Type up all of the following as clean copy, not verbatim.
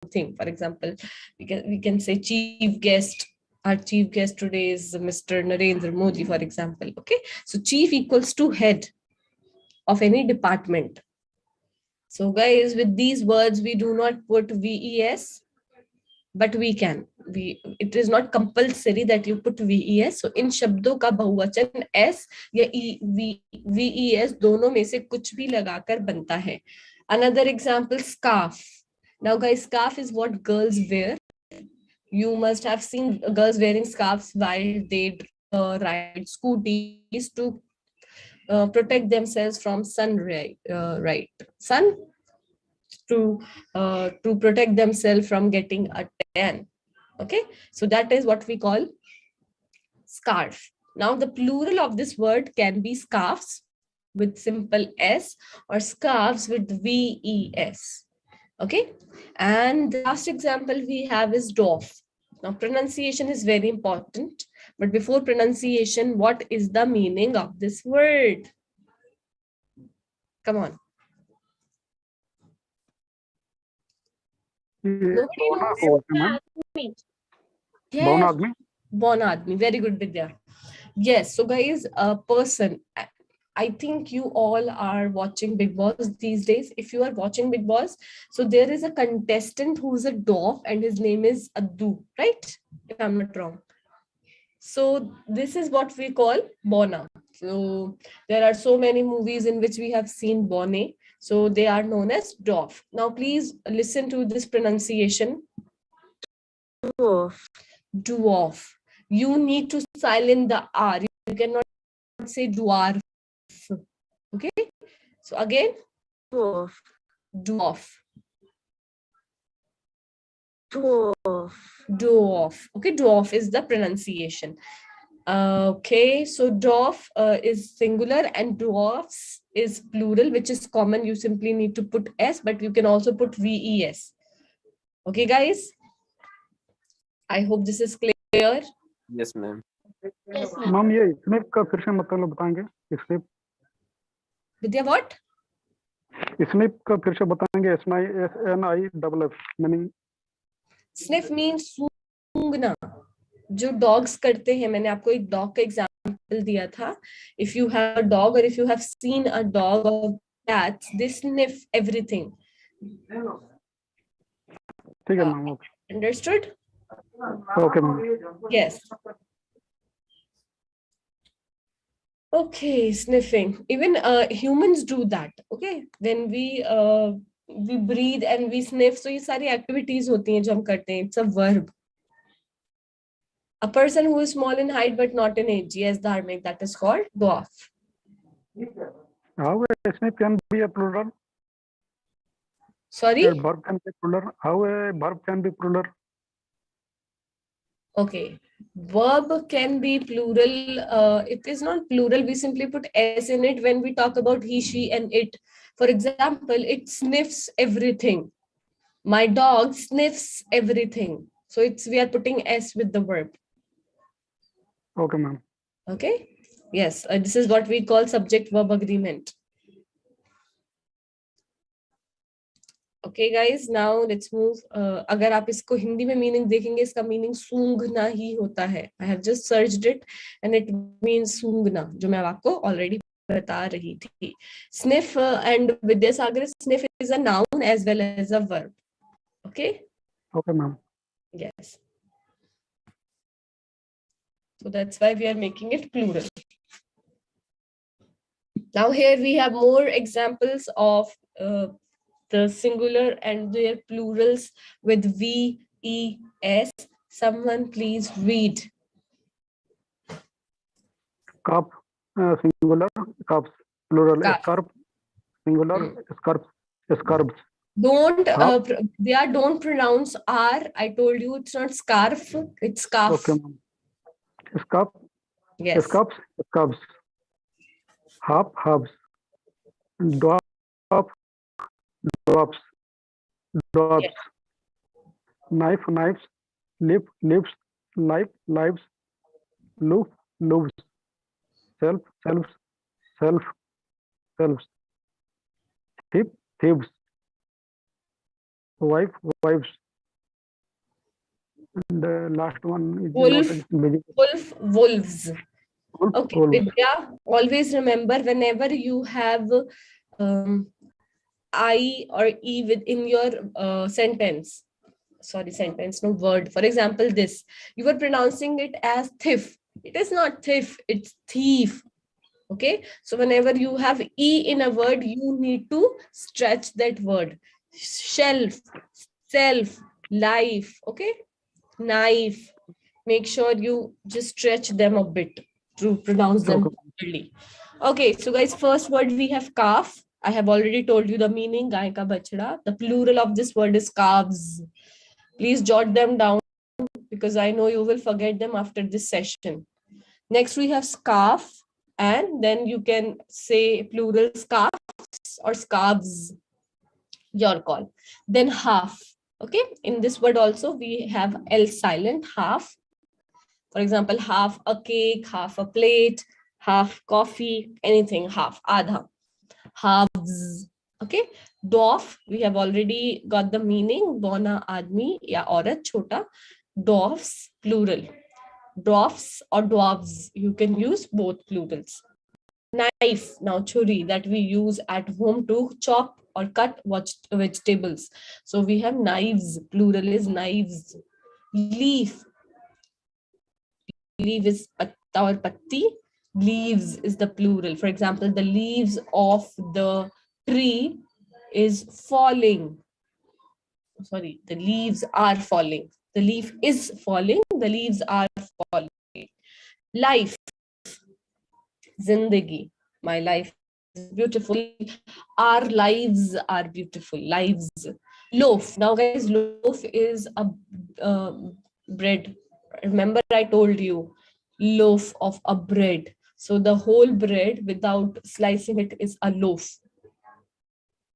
something. For example, we can say chief guest. Our chief guest today is Mr. Narendra Modi, for example. Okay, so chief equals to head of any department. So guys, with these words, we do not put VES, but we can. It is not compulsory that you put VES. So in शब्दों का बहुवचन S या VES दोनों में से कुछ भी लगाकर बनता है. Another example, scarf. Now guys, scarf is what girls wear. You must have seen girls wearing scarves while they ride scooties to protect themselves from sun, right? Sun, to protect themselves from getting a tan. Okay, so that is what we call scarf. Now the plural of this word can be scarves with simple S or scarves with VES. Okay, and the last example we have is doff. Now pronunciation is very important, but before pronunciation, what is the meaning of this word? Come on. Nobody knows? Born Yes, आदमी. born admi. Very good, Vidya. Yes, so guys, a person. I think you all are watching Big Boss these days. If you are watching Big Boss, so there is a contestant who's a dwarf and his name is Addu, right? If I'm not wrong. So this is what we call Bona. So there are so many movies in which we have seen Bonnet. So they are known as dwarf. Now please listen to this pronunciation. Dwarf. Dwarf. You need to silence the R. You cannot say dwarf. Okay. So again, Dwarf. dwarf. Dwarf. Dwarf. Okay, dwarf is the pronunciation. Okay, so dwarf is singular and dwarfs is plural, which is common. You simply need to put S, but you can also put VES. Okay, guys. I hope this is clear. Yes, ma'am. Ma'am ये snip का फिर से मतलब बताएंगे? Snip. Vidya, what? Snip का फिर से बताएंगे? SNIF meaning. Sniff means सूंघना. जो dogs करते हैं, मैंने आपको एक dog का example दिया था. If you have a dog or if you have seen a dog or cats, they sniff everything. ठीक है ma'am. Understood? Okay ma'am. Yes. Okay, sniffing. Even humans do that. Okay, when we breathe and we sniff, so ये सारी activities होती हैं जो हम करते हैं. It's a verb. A person who is small in height but not in age, yes, Dharmik, that is called dwarf. How a snip can be a plural? Sorry? A verb can be plural. How a verb can be plural? Okay, verb can be plural. It is not plural. We simply put S in it when we talk about he, she, and it. For example, it sniffs everything. My dog sniffs everything. So we are putting S with the verb. Okay, ma'am. Okay. Yes, this is what we call subject-verb agreement. Okay, guys. Now let's move. अगर आप इसको हिंदी में meaning देखेंगे, इसका meaning सूंघना ही होता है. I have just searched it, and it means सूंघना, जो मैं आपको already बता रही थी. Sniff and Vidyasagar, sniff is a noun as well as a verb. Okay. Okay, ma'am. Yes. So that's why we are making it plural. Now here we have more examples of the singular and their plurals with VES. Someone please read. Cup, singular, cups, plural, Cup. scarf, singular, scarf, scarves. Don't don't pronounce R. I told you it's not scarf, it's scarf. Okay, ma'am. Scarf, Yes. scarves, scarves. Half, halves. Dwarf, dwarfs, dwarfs. Yes. Knife, knives. Lip, lips. Life, lives. Loof, loofs. Self, selves. Self, selves. Thief, thieves. Wife, wives. And the last one is Wolf, not a basic. wolf, wolves. Wolf, Okay, wolves. Vidya, always remember whenever you have um, I or E within your sentence, sorry, sentence, no word. For example, this, you were pronouncing it as thief. It is not thief, it's thief. Okay, so whenever you have E in a word, you need to stretch that word. Shelf, self, life, okay, knife. Make sure you just stretch them a bit to pronounce them Okay. properly. Okay, so guys, first word we have calf. I have already told you the meaning, Gai ka bachda. The plural of this word is calves. Please jot them down because I know you will forget them after this session. Next, we have scarf, and then you can say plural scarves or scarves, your call. Then half. Okay, in this word also we have L silent, half. For example, half a cake, half a plate, half coffee, anything, half, adha, halves. Okay, dwarf, we have already got the meaning, bona admi, ya aurat, chota, dwarfs, plural. Dwarfs or dwarves, you can use both plurals. Knife, now churi, that we use at home to chop or cut vegetables. So we have knives, plural is knives. Leaf, leaf is patta or patti, leaves is the plural. For example, the leaves of the tree is falling. Sorry, the leaves are falling. The leaf is falling, the leaves are falling. Life, zindagi, my life is beautiful. Our lives are beautiful. Lives. Loaf. Now, guys, loaf is a uh, bread. Remember, I told you loaf of a bread. So the whole bread without slicing it is a loaf.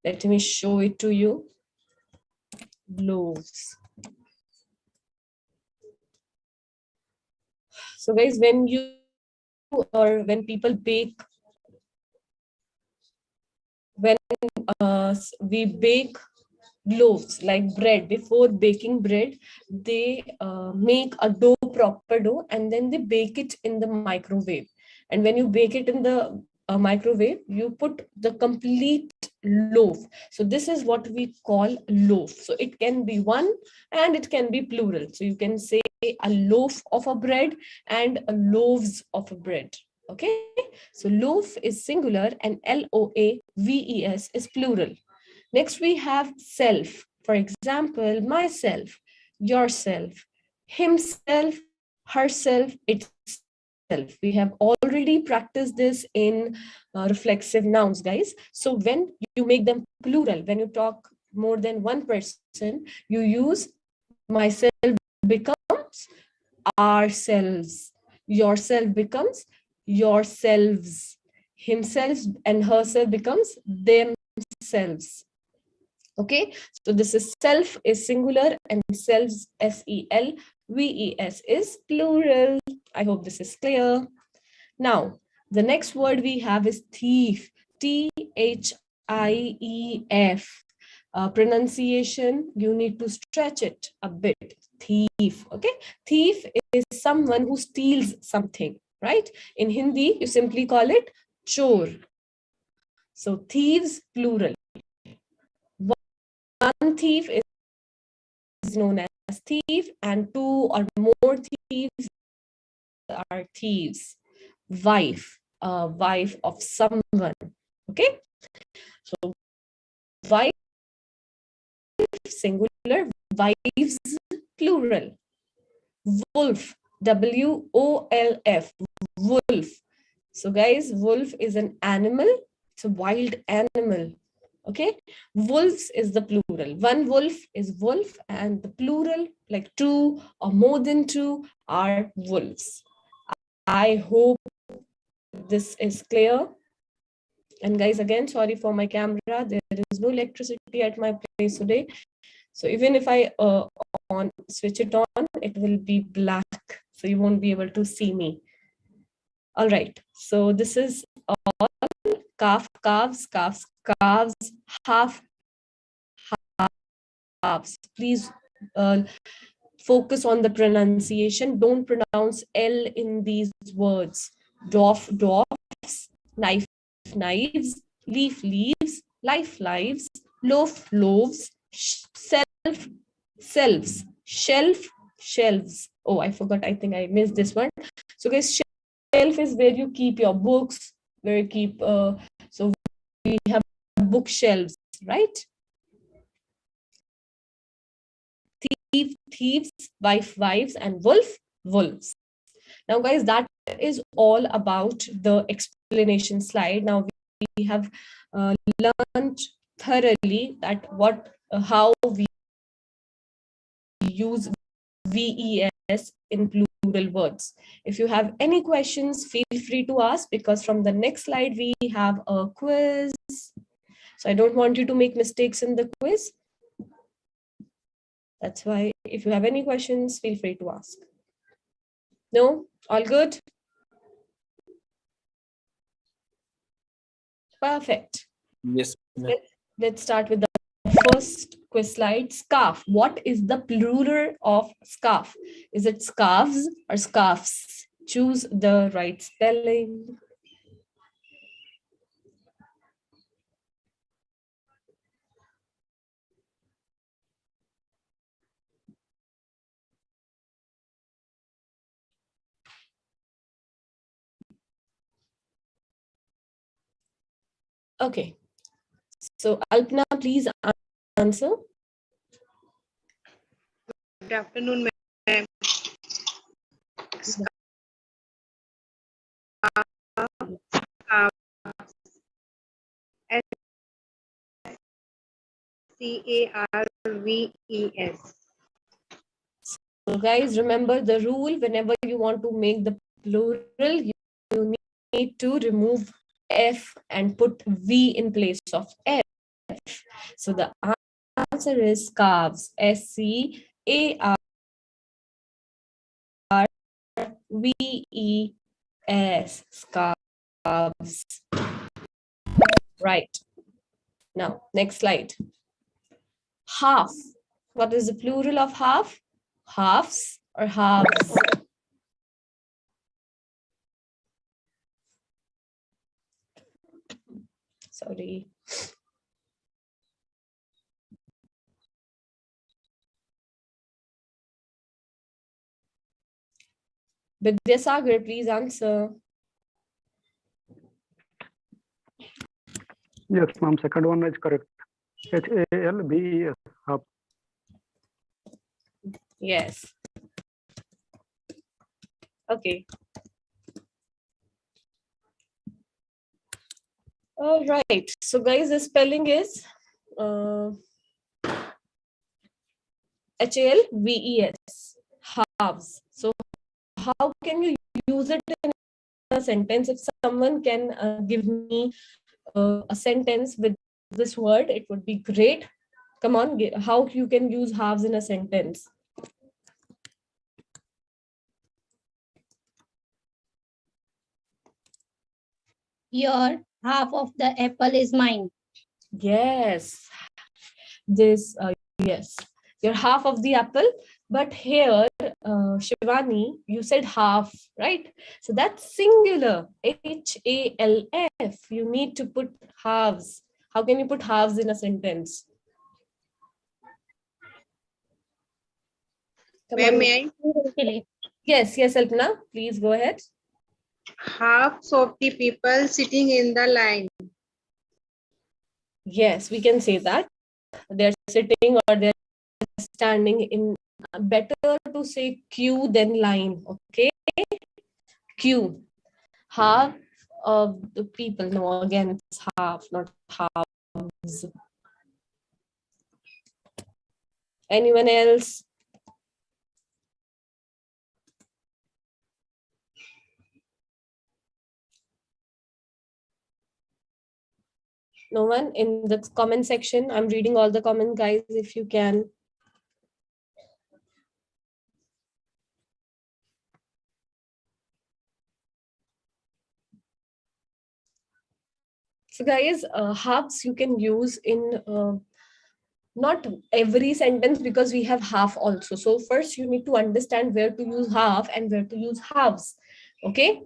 Let me show it to you. Loaves. So, guys, when you or when people bake, when we bake loaves like bread, before baking bread they make a dough, proper dough, and then they bake it in the microwave. And when you bake it in the microwave, you put the complete loaf. So this is what we call loaf. So it can be one and it can be plural. So you can say a loaf of a bread and a loaves of a bread. Okay, so loaf is singular and loaves is plural. Next, we have self. For example, myself, yourself, himself, herself, itself. We have already practiced this in reflexive nouns, guys. So when you make them plural, when you talk more than one person, you use myself becomes ourselves. Yourself becomes yourselves. Himself and herself becomes themselves. Okay, so this is self is singular and selves, selves is plural. I hope this is clear. Now, the next word we have is thief, thief. Pronunciation, you need to stretch it a bit. Thief. Okay, thief is someone who steals something, right? In Hindi, you simply call it chor. So thieves, plural. One thief is known as thief, and two or more thieves are thieves. Wife, a wife of someone. Okay, so wife singular, wives plural. Wolf, WOLF, wolf. So guys, wolf is an animal. It's a wild animal. Okay, wolves is the plural. One wolf is wolf, and the plural, like two or more than two, are wolves. I hope this is clear. And guys, again, sorry for my camera. There is no electricity at my place today. So even if I switch it on, it will be black. So you won't be able to see me. All right. So this is all calf, calves, calves, calves, half, halves. Please focus on the pronunciation. Don't pronounce L in these words. Dwarf, dwarfs, knife, knives, leaf, leaves, life, lives, loaf, loaves, self, selves, shelf, shelves. Oh, I forgot. I think I missed this one. So guys, shelf is where you keep your books, where you keep, so we have bookshelves, right? Thief, thieves, wife, wives, and wolf, wolves. Now, guys, that is all about the explanation slide. Now we have learned thoroughly that how we use VES in plural words. If you have any questions, feel free to ask, because from the next slide we have a quiz. So I don't want you to make mistakes in the quiz. That's why if you have any questions, feel free to ask. No? All good? Perfect. Yes. Let's start with the first quiz slide. Scarf. What is the plural of scarf? Is it scarves or scarfs? Choose the right spelling. Okay. So Alpna, please answer. Good afternoon, ma'am. SCARVES. So guys, remember the rule: whenever you want to make the plural, you need to remove F and put V in place of F. So the answer is scarves. SCARVES. Scarves. Right. Now, next slide. Half. What is the plural of half? Halves or halves? Sorry. Vidyasagar, please answer. Yes, ma'am. Second one is correct. HALBES. Half. Yes. Okay. All right. So guys, the spelling is HALVES. Halves. So how can you use it in a sentence? If someone can give me a sentence with this word, it would be great. Come on, how you can use halves in a sentence? Your half of the apple is mine. Yes. This, yes. You're half of the apple, but here, Shivani, you said half, right? So that's singular, HALF. You need to put halves. How can you put halves in a sentence? Come Ma'am, on. may I? Yes, yes, Alpna, please go ahead. Half of the people sitting in the line. Yes, we can say that. They're sitting or they're standing in, better to say queue than line, okay? Queue. Half of the people, no, again, it's half, not halves. Anyone else? No one in the comment section? I'm reading all the comments, guys, if you can. So guys, halves you can use in Not every sentence, because we have half also. So first you need to understand where to use half and where to use halves. Okay.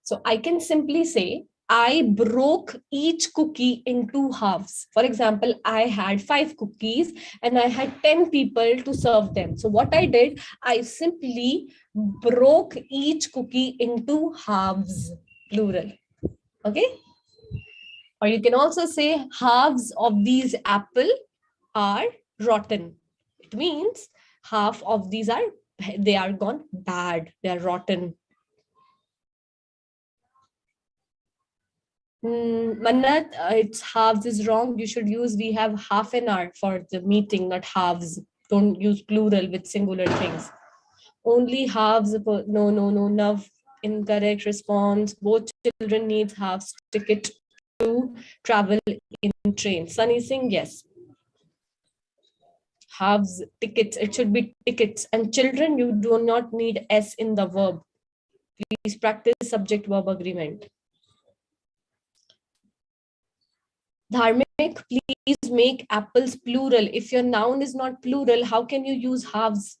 So I can simply say, I broke each cookie into halves. For example, I had 5 cookies and I had 10 people to serve them. So what I did, I simply broke each cookie into halves, plural. Okay. Or you can also say halves of these apple are rotten. It means half of these they are gone bad, they are rotten. Mannat, it's halves is wrong. You should use, we have half an hour for the meeting, not halves. Don't use plural with singular things. Only halves. No. Incorrect response. Both children need halves ticket to travel in train. Sunny Singh, yes. Halves tickets. It should be tickets. And children, you do not need S in the verb. Please practice subject verb agreement. Dharmic, please make apples plural. If your noun is not plural, how can you use halves?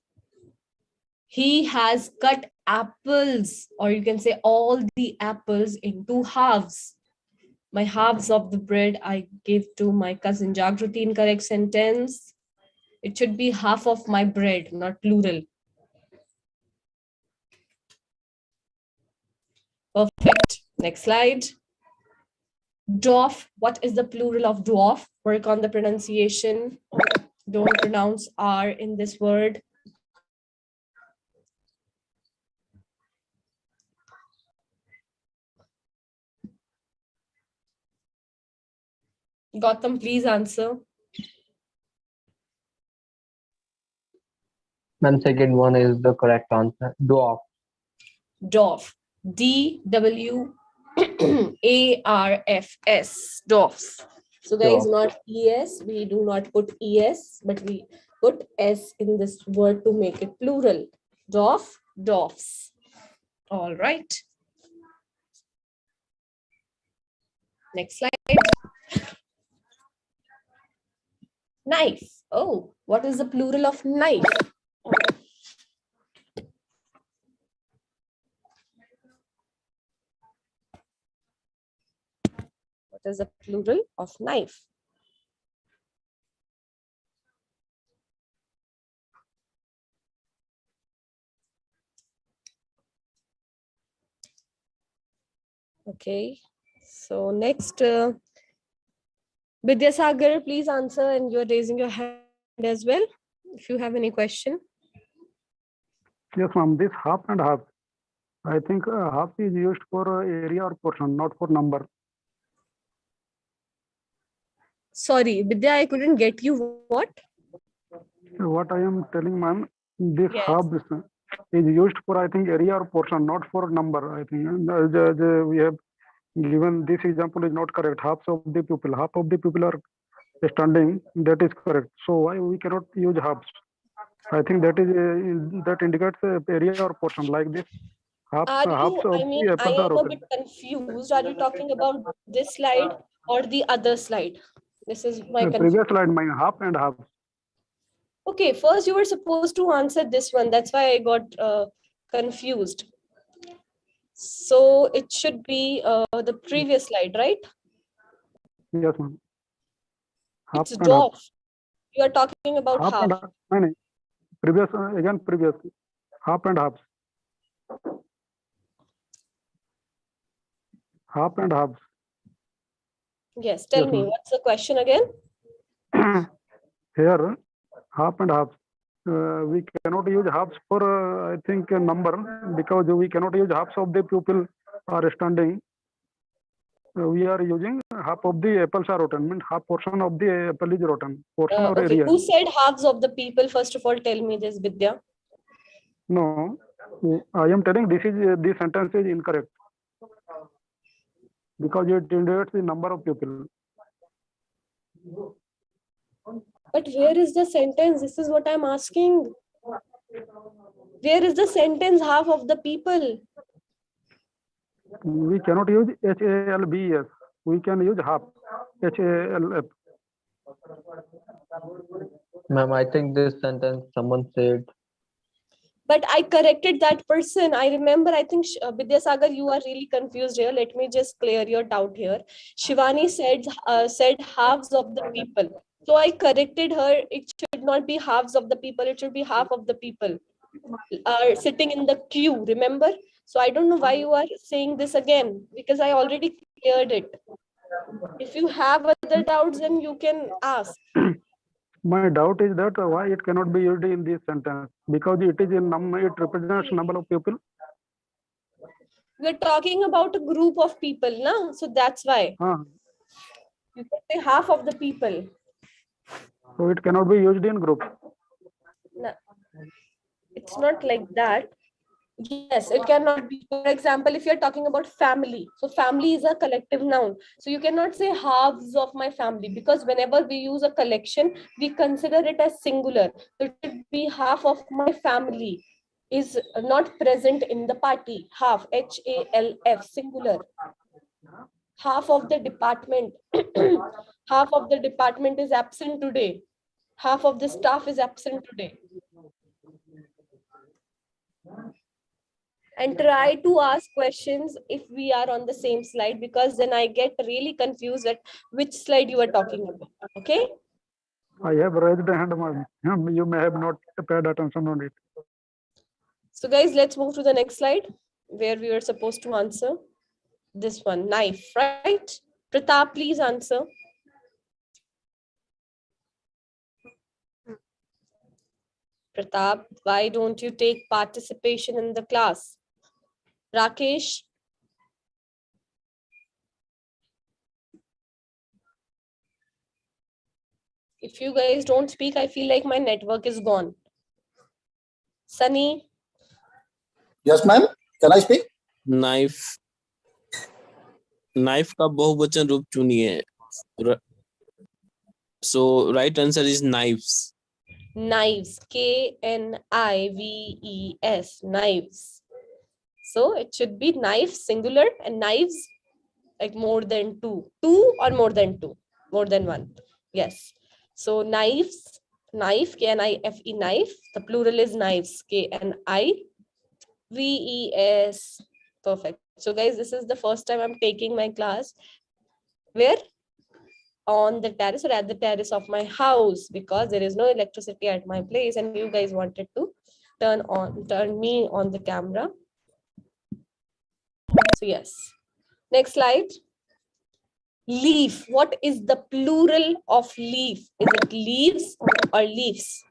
He has cut apples, or you can say all the apples into halves. My halves of the bread I gave to my cousin. Jagruti, incorrect sentence. It should be half of my bread, not plural. Perfect. Next slide. Dwarf. What is the plural of dwarf? Work on the pronunciation. Don't pronounce R in this word. Gautam, please answer. And second one is the correct answer. Dwarf. Dwarf. DWARFS. Dwarfs. So guys, Dwarf. not ES. We do not put ES, but we put S in this word to make it plural. Dwarf, dwarfs. All right. Next slide. Knife. Oh, what is the plural of knife? What is the plural of knife? Okay. So next, Vidyasagar, please answer, and you're raising your hand as well if you have any question. Yes, ma'am. This half and half. I think half is used for area or portion, not for number. Sorry, Vidya, I couldn't get you. What? What I am telling, ma'am, this Yes. half is used for, I think, area or portion, not for number. I think we have given this example is not correct. Half of the people are standing. That is correct. So why we cannot use halves? I think that is that indicates area or portion like this. Halves I of the I apples are am a rotten. bit confused. Are you talking about this slide or the other slide? This is my The confusion. previous slide, my half and half. Okay, first you were supposed to answer this one. That's why I got confused. So it should be the previous slide, right? Yes, ma'am. Half It's and half. dwarf. You are talking about Half half. and half. No. Previous again previous. Half and half. Half and half. Yes, tell Yes, me, ma'am. what's the question again? Here, half and half. We cannot use halves for, I think, a number, because we cannot use halves of the people are standing. We are using half of the apples are rotten, means half portion of the apple is rotten. Portion or Okay, area. who said halves of the people? First of all, tell me this, Vidya. No, I am telling this sentence is incorrect, because it indicates the number of people. But where is the sentence? This is what I'm asking. Where is the sentence half of the people? We cannot use HALBS. We can use half. HALF. Ma'am, I think this sentence someone said. But I corrected that person. I remember, I think Vidyasagar, you are really confused here. Let me just clear your doubt here. Shivani said halves of the people. So I corrected her. It should not be halves of the people. It should be half of the people are sitting in the queue. Remember? So I don't know why you are saying this again, because I already cleared it. If you have other doubts, then you can ask. My doubt is that why it cannot be used in this sentence, because it is in it represents number of people. We're talking about a group of people, na? So that's why. You can say half of the people. So it cannot be used in group. No, it's not like that. Yes, it cannot be. For example, if you're talking about family, so family is a collective noun. So you cannot say halves of my family, because whenever we use a collection, we consider it as singular. So it should be half of my family is not present in the party. Half, HALF, singular. Half of the department, half of the department is absent today. Half of the staff is absent today. And try to ask questions if we are on the same slide, because then I get really confused at which slide you are talking about. Okay. I have raised a hand. You may have not paid attention on it. So guys, let's move to the next slide where we are supposed to answer this one, knife, right? Pratap, please answer. Pratap, why don't you take participation in the class? Rakesh. If you guys don't speak, I feel like my network is gone. Sunny. Yes, ma'am. Can I speak? Knife knife का बहुवचन रूप चुनिए. So right answer is knives. Knives, KNIVES, knives. So it should be knife singular and knives like more than two or more than two, more than one. Yes. So knives, knife, KNIFE, knife. The plural is knives, KNIVES. Perfect. So guys, this is the first time I'm taking my class. Where? On the terrace or at the terrace of my house, because there is no electricity at my place and you guys wanted to turn me on the camera. So yes. Next slide. Leaf. What is the plural of leaf? Is it leaves or leaves?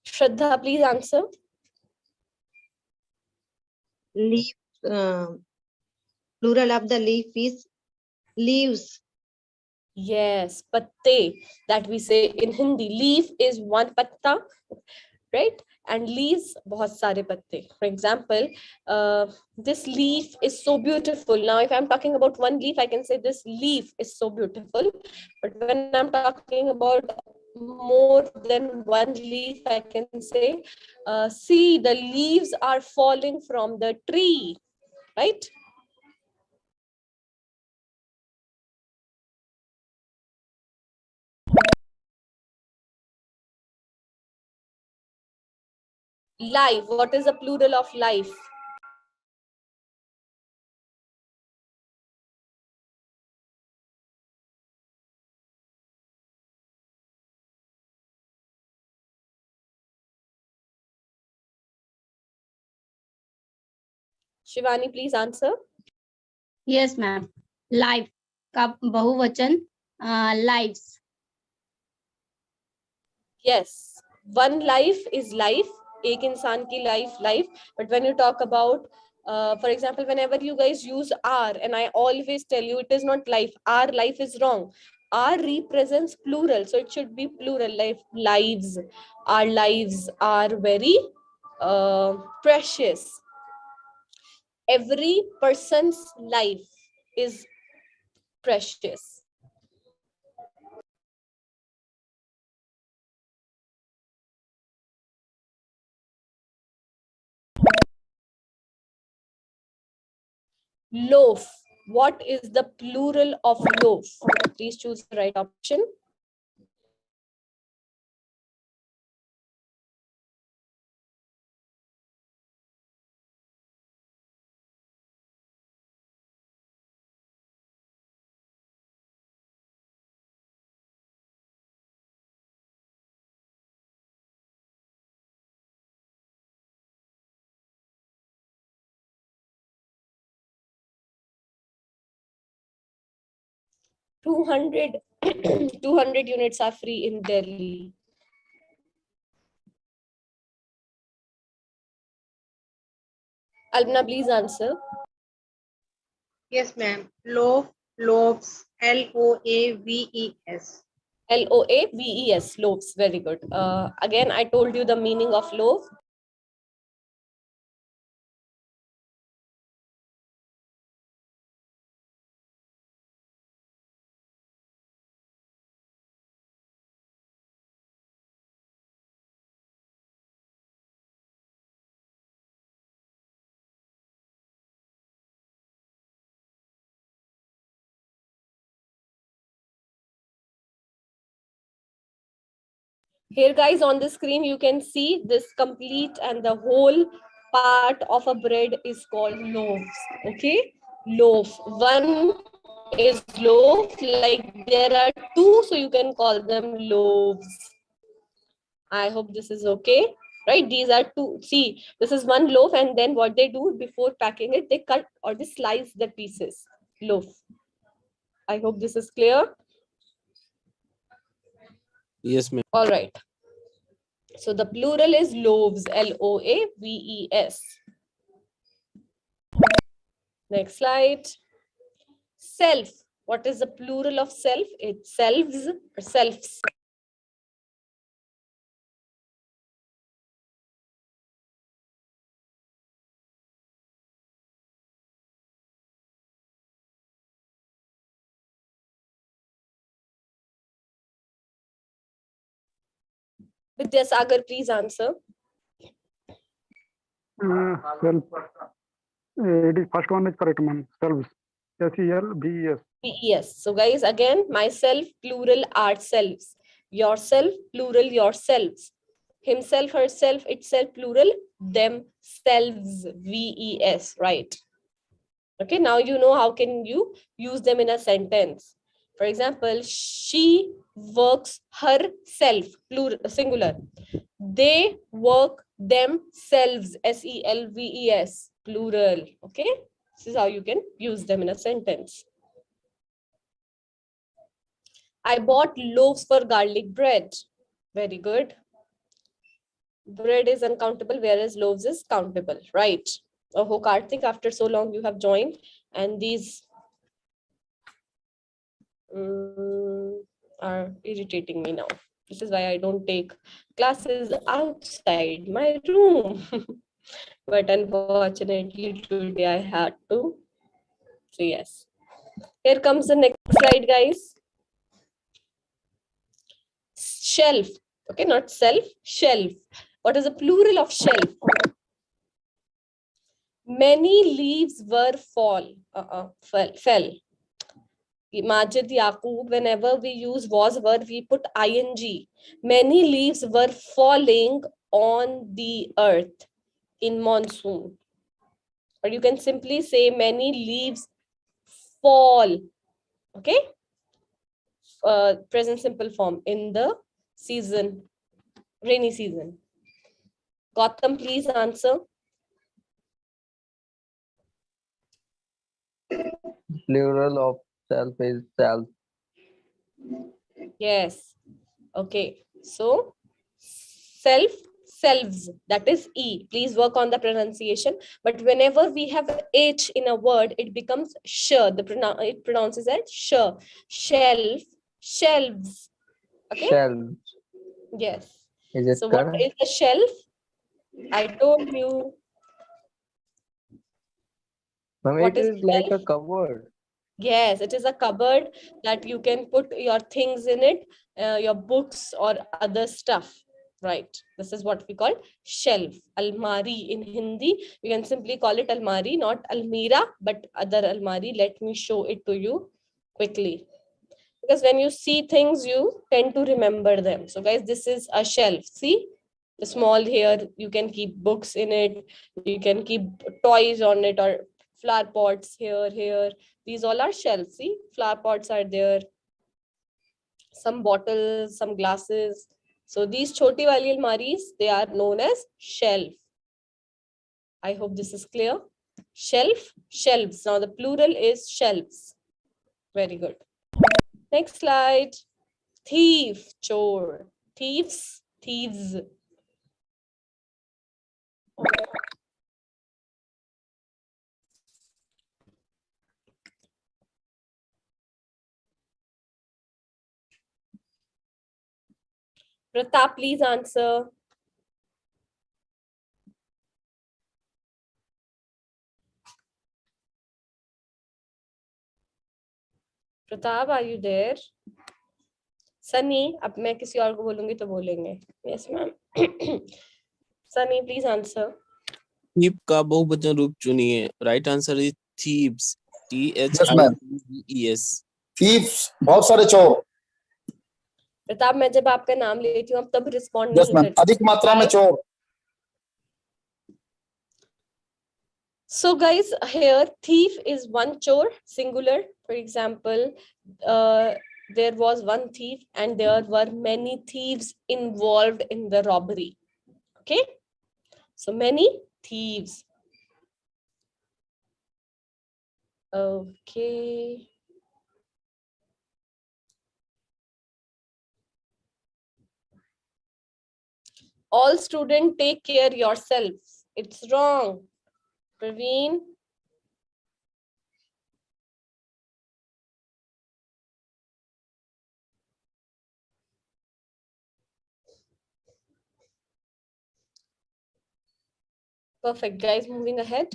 Shraddha, please answer. Leaf. Plural of the leaf is leaves. Yes, patte, that we say in Hindi. Leaf is one patta, right? And leaves, bahut sare patte. For example, this leaf is so beautiful. Now, if I'm talking about one leaf, I can say this leaf is so beautiful. But when I'm talking about more than one leaf, I can say, see, the leaves are falling from the tree, right? Life. What is the plural of life? Shivani, please answer. Yes, ma'am. Life का बहुवचन lives. Yes, one life is life. एक इंसान की life. But when you talk about, for example, whenever you guys use R, and I always tell you it is not life. Our life is wrong. R represents plural, so it should be plural. Lives. Our lives are very precious. Every person's life is precious. Loaf. What is the plural of loaf? Please choose the right option. Two hundred 200 units are free in Delhi. Albna, please answer. Yes, ma'am. Loaf, loaves, Loaves. Loaves, loaves. Very good. Again, I told you the meaning of loaf. Here, guys, on the screen, you can see this complete and the whole part of a bread is called loaves. Okay, loaf. One is loaf, like there are two, so you can call them loaves. I hope this is okay. Right, these are two. See, this is one loaf, and then what they do before packing it, they cut or they slice the pieces. Loaf. I hope this is clear. Yes, ma'am. All right. So the plural is loaves, Loaves. Next slide. Self. What is the plural of self? It's selves or selves. Vidyasagar, please answer. Self. It is first one is correct, man. Selves. Selves. Yes. So guys, again, myself, plural, ourselves. Yourself, plural, yourselves. Himself, herself, itself, plural, themselves, VES, right? Okay, now you know how can you use them in a sentence. For example, she works herself, plural, singular. They work themselves, SELVES, plural. Okay, this is how you can use them in a sentence. I bought loaves for garlic bread. Very good. Bread is uncountable, whereas loaves is countable, right? Oh, Karthik, after so long you have joined, and these are irritating me now. This is why I don't take classes outside my room. But unfortunately, today I had to. So yes. Here comes the next slide, guys. Shelf. Okay, not self, shelf. What is the plural of shelf? Many leaves were fell. Majid Yaqub, whenever we use was verb, we put ing. Many leaves were falling on the earth in monsoon. Or you can simply say many leaves fall. Okay? Present simple form in the season, rainy season. Gautam, please answer. Plural of self is self. Yes. Okay. So self, selves, that is E. Please work on the pronunciation. But whenever we have H in a word, it becomes sh. It pronounces as sh. Shelf, shelves. Okay. Shelves. Yes. Is it So correct? what is a shelf? I told you. Ma'am, What it is is like a shelf? cupboard. Yes, it is a cupboard that you can put your things in it, your books or other stuff. Right. This is what we call shelf. Almari in Hindi. We can simply call it almari, not almira, but other almari. Let me show it to you quickly. Because when you see things, you tend to remember them. So guys, this is a shelf. See the small here, you can keep books in it. You can keep toys on it or flower pots here. These all are shelves. See, flower pots are there. Some bottles, some glasses. So these choti wali almaris, they are known as shelf. I hope this is clear. Shelf, shelves. Now the plural is shelves. Very good. Next slide. Thief, chore. Thieves, thieves. Pratap, please answer. Pratap, are you there? Sunny, अब मैं किसी और को बोलूंगी तो बोलेंगे. Yes, ma'am. Sunny, please answer. thief का बहुवचन रूप चुनिए. Right answer is thieves. Yes, ma'am. THIEVES. Thieves, बहुत सारे चोर. प्रताप, मैं जब आपका नाम लेती हूँ, आप तब रिस्पॉन्ड Yes, नहीं ma'am. करते. अधिक मात्रा में चोर. So guys, here thief is one chore, singular. For example, there was one thief and there were many thieves involved in the robbery. Okay, so many thieves. Okay. All students, take care yourselves. It's wrong. Praveen. Perfect, guys. Moving ahead.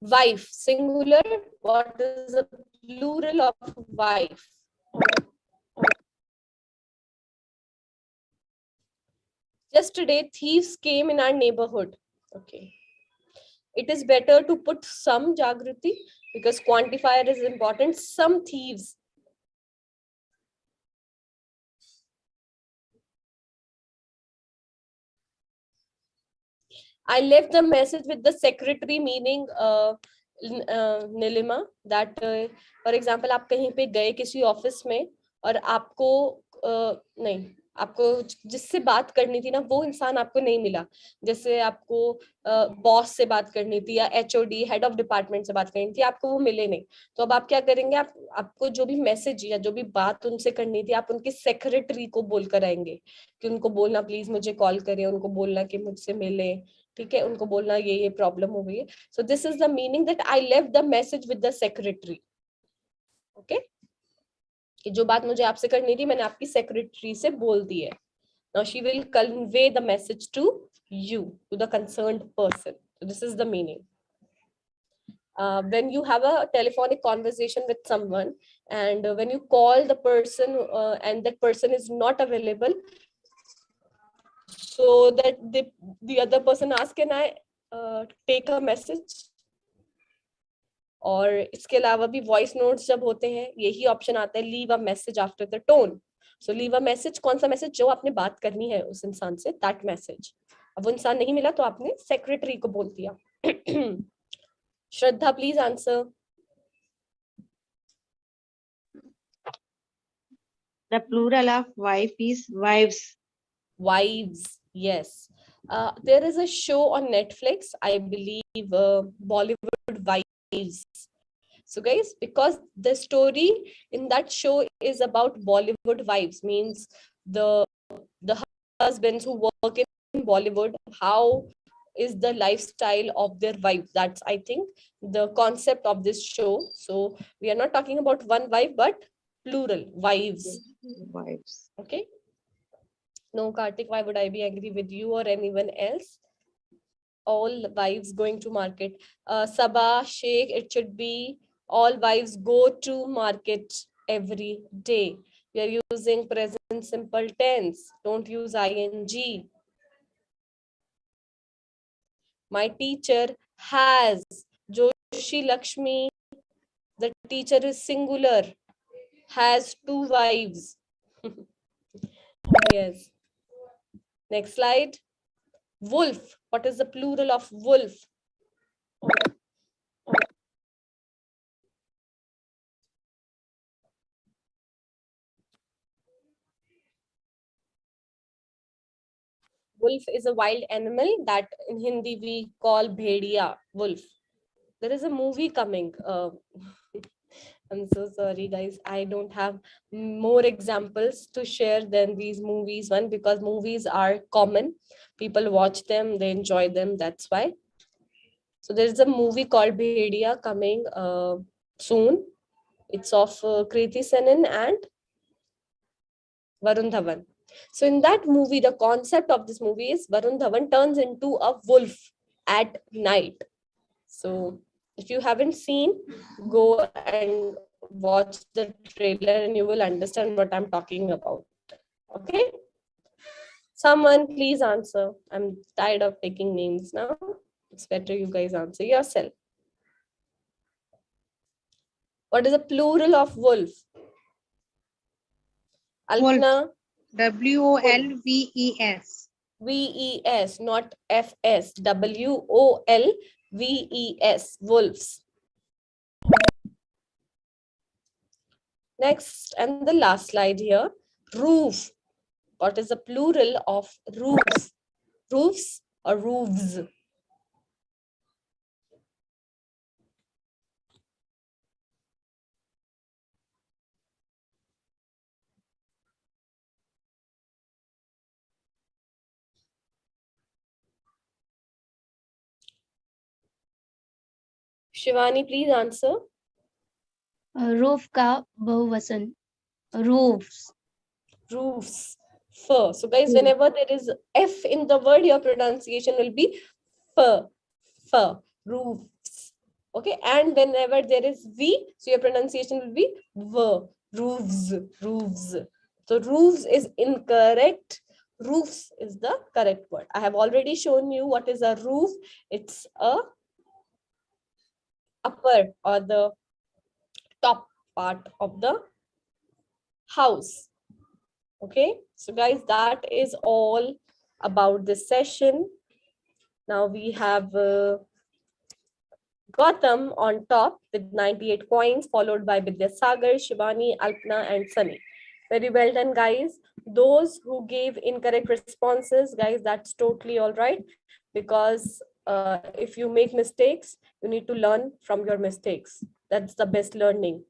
Wife, singular. What is the plural of wife? Yesterday, thieves came in our neighborhood. Okay. It is better to put some, Jagriti, because quantifier is important. Some thieves. I left the message with the secretary, meaning Nilima, that for example, आप कहीं पे गए किसी office में और आपको नहीं, आपको जिससे बात करनी थी ना, वो इंसान आपको नहीं मिला. जैसे आपको बॉस से बात करनी थी या HOD, हेड ऑफ डिपार्टमेंट से बात करनी थी, आपको वो मिले नहीं. तो अब आप क्या करेंगे, आपको जो भी मैसेज या जो भी बात उनसे करनी थी, आप उनके सेक्रेटरी को बोलकर आएंगे कि उनको बोलना प्लीज मुझे कॉल करें, उनको बोलना कि मुझसे मिले. ठीक है, उनको बोलना ये प्रॉब्लम हो गई है. So this is the meaning that I left the message with the secretary. Okay, कि जो बात मुझे आपसे करनी थी मैंने आपकी सेक्रेटरी से बोल दी है. Now she will convey the message to you, to the concerned person. So this is the meaning. When you have a telephonic conversation with someone and when you call the person and that person is not available, so that the other person asks, can I take a message? और इसके अलावा भी voice notes जब होते हैं यही option आता है, leave a message after the tone. So leave a message, कौन सा मैसेज, जो आपने बात करनी है उस इंसान से, दैट मैसेज. अब वो इंसान नहीं मिला तो आपने सेक्रेटरी को बोल दिया. Shraddha, please answer. The plural of wife is wives. Wives, yes. There is a show on Netflix, I believe, Bollywood Wives. So guys, because the story in that show is about Bollywood wives, means the husbands who work in Bollywood, how is the lifestyle of their wives. That's, I think, the concept of this show. So we are not talking about one wife, but plural, wives. Wives. Okay. No, Kartik, why would I be angry with you or anyone else? All wives going to market. Sabah, Sheikh, it should be all wives go to market every day. We are using present simple tense. Don't use ing. My teacher has. Joshi Lakshmi, the teacher is singular, has 2 wives. Yes. Next slide. Wolf. What is the plural of wolf? Wolf is a wild animal that in Hindi we call bhediya, wolf. There is a movie coming. I'm so sorry, guys. I don't have more examples to share than these movies. One, because movies are common. People watch them, they enjoy them. That's why. So there's a movie called Bhediya coming soon. It's of Kriti Senon and Varun Dhawan. So in that movie, the concept of this movie is Varun Dhawan turns into a wolf at night. So if you haven't seen, go and watch the trailer and you will understand what I'm talking about. Okay? Someone please answer. I'm tired of taking names now. It's better you guys answer yourself. What is the plural of wolf? Alpna? WOLVES. VES, not FS. WOLVES, wolves. Next, and the last slide here, roof. What is the plural of roofs? Roofs or roofs? Shivani, please answer. roof का बहुवचन roofs. Roofs. Fur. So guys, whenever there is F in the word, your pronunciation will be fur. Fur. Roofs. Okay. And whenever there is V, so your pronunciation will be V. Roofs. Roofs. So roofs is incorrect. Roofs is the correct word. I have already shown you what is a roof. It's a upper or the top part of the house. Okay, so guys, that is all about this session. Now we have Gautam on top with 98 points, followed by Vidyasagar, Shivani, Alpna, and Sunny. Very well done, guys. Those who gave incorrect responses, guys, that's totally all right. Because if you make mistakes, you need to learn from your mistakes. That's the best learning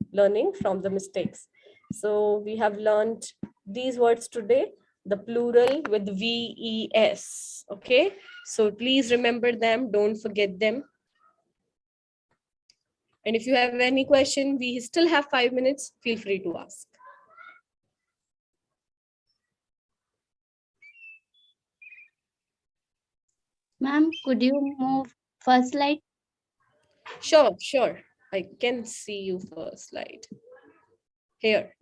from the mistakes. So we have learned these words today, the plural with VES. Okay, so please remember them, don't forget them. And if you have any question, we still have 5 minutes, feel free to ask. Ma'am, could you move first slide? Sure. I can see you first slide. Here.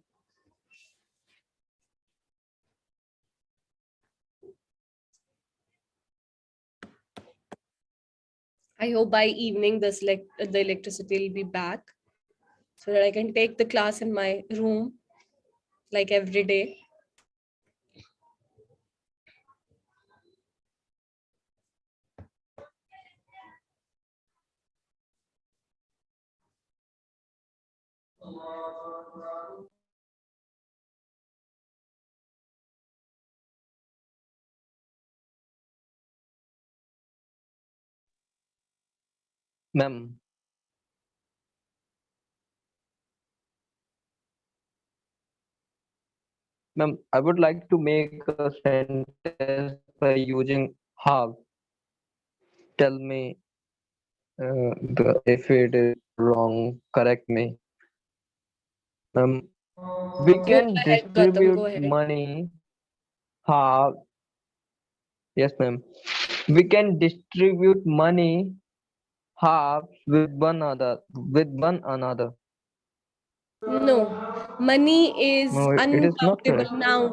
I hope by evening the electricity will be back so that I can take the class in my room like every day. Ma'am, I would like to make a sentence by using have. Tell me if it is wrong, correct me. We Go can ahead, Gautam, go distribute ahead. money half. Yes, ma'am. We can distribute money half with one another. No, Money is No, it is not uncountable correct. noun.